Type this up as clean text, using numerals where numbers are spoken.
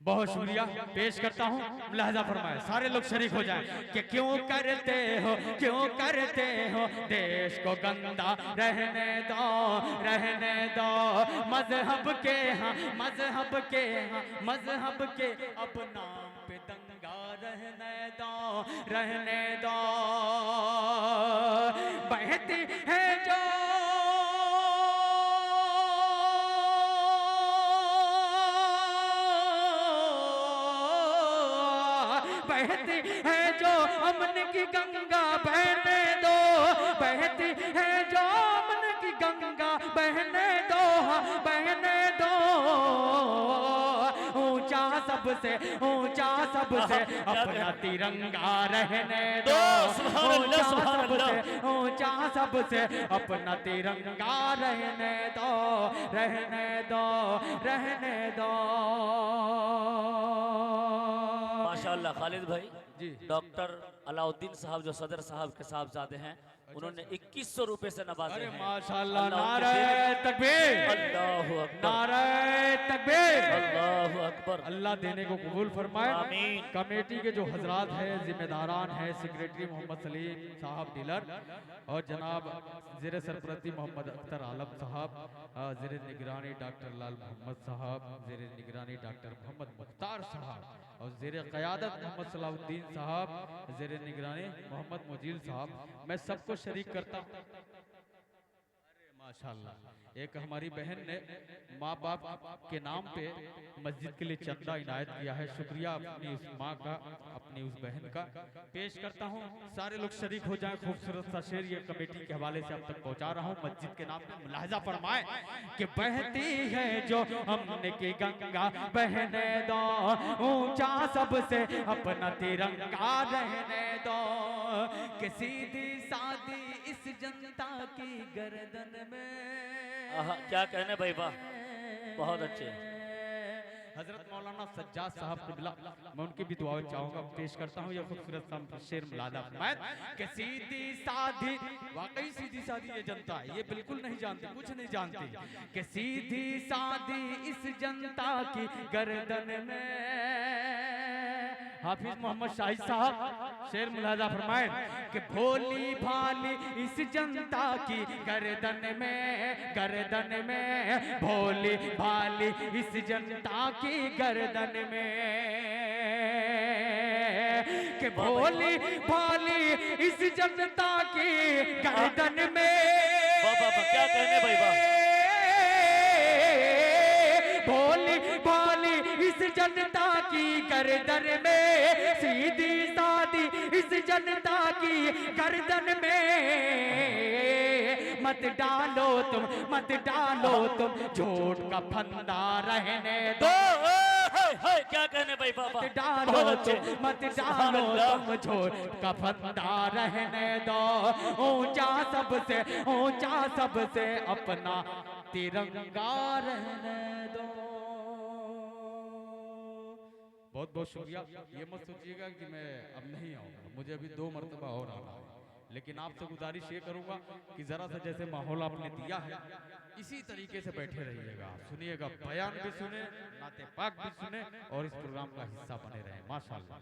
बहुत शुक्रिया पेश करता हूँ। मुलाहजा फरमाए, सारे लोग शरीक हो जाएं कि क्यों करते हो देश को गंदा, रहने दो मजहब के अब नाम पे दंगा, रहने दो बहती है जो बहती है जो अमन की गंगा, बहने दो बहती है जो अमन की गंगा, बहने दो ऊंचा सबसे अपना तिरंगा, रहने दो ऊंचा सबसे अपना तिरंगा, रहने दो। माशाअल्लाह खालिद भाई जी। डॉक्टर अलाउद्दीन साहब जो सदर साहब के साहबजादे हैं, उन्होंने 2100 रुपए से नवाजे हैं। माशाअल्लाह, नारे तकबीर, अल्लाहु अकबर, नारे तकबीर, अल्लाहु अकबर। अल्लाह देने को कबूल फरमाए। आमीन। कमेटी के जो हजरात हैं, जिम्मेदारान हैं, सेक्रेटरी मोहम्मद सलीम साहब डीलर और जनाब ज़ेर सरपरस्ती मोहम्मद अख्तर आलम साहब, ज़ेर निगरानी डॉक्टर लाल मोहम्मद साहब, ज़ेर निगरानी डॉक्टर मोहम्मद मुख्तार साहब और ज़ेर क़यादत मोहम्मद सलाउद्दीन साहब, ज़ेर निगरानी मोहम्मद मुजील साहब, मैं सबको शरीक करता हूँ। माशाअल्लाह, एक हमारी बहन ने माँ बाप के नाम पे मस्जिद के लिए चंदा इनायत किया है। शुक्रिया अपनी उस माँ का, अपनी उस बहन का पेश करता हूँ। सारे लोग शरीक हो जाएं। खूबसूरत सा शेर ये कमेटी के हवाले से अब तक पहुँचा रहा हूँ मस्जिद के नाम पे। मुलाहजा फरमाए कि बहती है जो अमन की गंगा, बहने दो ऊंचा सबसे अपना तिरंगा, रहने दो कि सीधी सादी इस जनता की गर्दन में। क्या कहने भाई, वाह, बहुत अच्छे। हजरत मौलाना सज्जाद साहब क़िबला, मैं उनकी भी दुआएं चाहूंगा, पेश करता हूँ ये खूबसूरत सा शेर। मुलादा कि सीधी सादी, वाकई सीधी सादी ये जनता है, ये बिल्कुल नहीं जानती, कुछ नहीं जानती कि सीधी सादी इस जनता की गर्दन में। हाफिज मोहम्मद शाहिद साहब शेर मुलाजा फरमाए कि भोली भाली इस जनता की गर्दन में, भोली भाली इस जनता की गर्दन में, कि भोली भाली इस जनता की गर्दन में। क्या कहने भाई, वाह, भोली भाली इस जनता की गर्दन में, सीधी सादी इस जनता की गर्दन में। मत डालो तुम झूठ का फंदा, रहने दो। क्या कहने भाई, बाबा, मत डालो तुम झूठ का फंदा, रहने दो ऊंचा सबसे अपना तिरंगा, रहने दो। बहुत बहुत शुक्रिया। ये मत सोचिएगा कि मैं अब नहीं आऊँगा, मुझे अभी 2 मरतबा और आना है, लेकिन आपसे गुजारिश ये करूँगा कि ज़रा सा जैसे माहौल आपने दिया है इसी तरीके से बैठे रहिएगा, सुनिएगा, बयान भी सुने, नाते पाक भी सुने और इस प्रोग्राम का हिस्सा बने रहें। माशाअल्लाह।